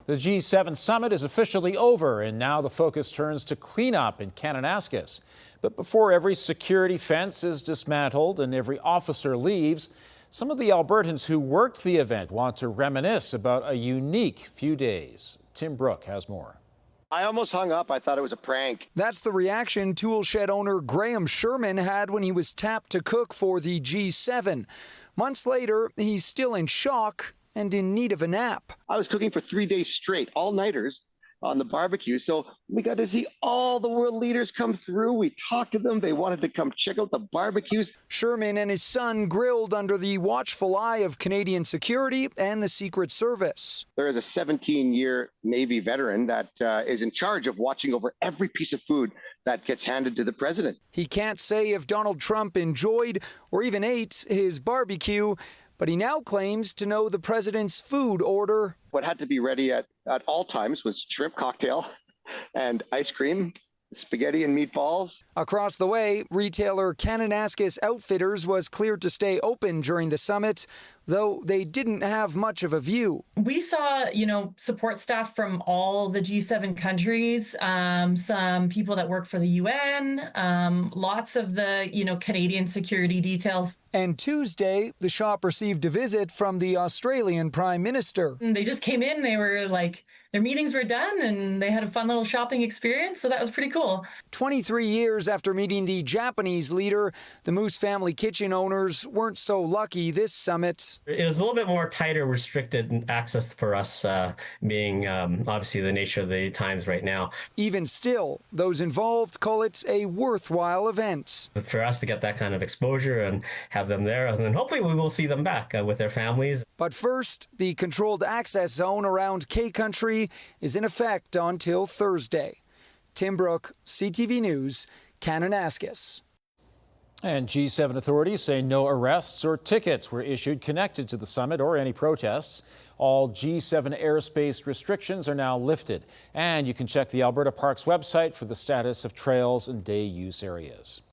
The G7 summit is officially over, and now the focus turns to cleanup in Kananaskis. But before every security fence is dismantled and every officer leaves, some of the Albertans who worked the event want to reminisce about a unique few days. Tim Brooke has more. I almost hung up. I thought it was a prank. That's the reaction tool shed owner Graham Sherman had when he was tapped to cook for the G7. Months later, he's still in shock and in need of a nap. I was cooking for 3 days straight, all-nighters on the barbecue. So we got to see all the world leaders come through. We talked to them. They wanted to come check out the barbecues. Sherman and his son grilled under the watchful eye of Canadian security and the Secret Service. There is a 17-year Navy veteran that is in charge of watching over every piece of food that gets handed to the president. He can't say if Donald Trump enjoyed or even ate his barbecue, but he now claims to know the president's food order. What had to be ready at all times was shrimp cocktail and ice cream, spaghetti and meatballs. Across the way, retailer Kananaskis Outfitters was cleared to stay open during the summit, though they didn't have much of a view. We saw, support staff from all the G7 countries, some people that work for the UN, lots of the, Canadian security details. And Tuesday, the shop received a visit from the Australian Prime Minister. They just came in, they were like, their meetings were done and they had a fun little shopping experience, so that was pretty cool. 23 years after meeting the Japanese leader, the Moose Family Kitchen owners weren't so lucky this summit. It was a little bit more tighter, restricted access for us, being obviously the nature of the times right now. Even still, those involved call it a worthwhile event. For us to get that kind of exposure and have them there, and then hopefully we will see them back with their families. But first, the controlled access zone around K Country is in effect until Thursday. Tim Brooke, CTV News, Kananaskis. And G7 authorities say no arrests or tickets were issued connected to the summit or any protests. All G7 airspace restrictions are now lifted. And you can check the Alberta Parks website for the status of trails and day use areas.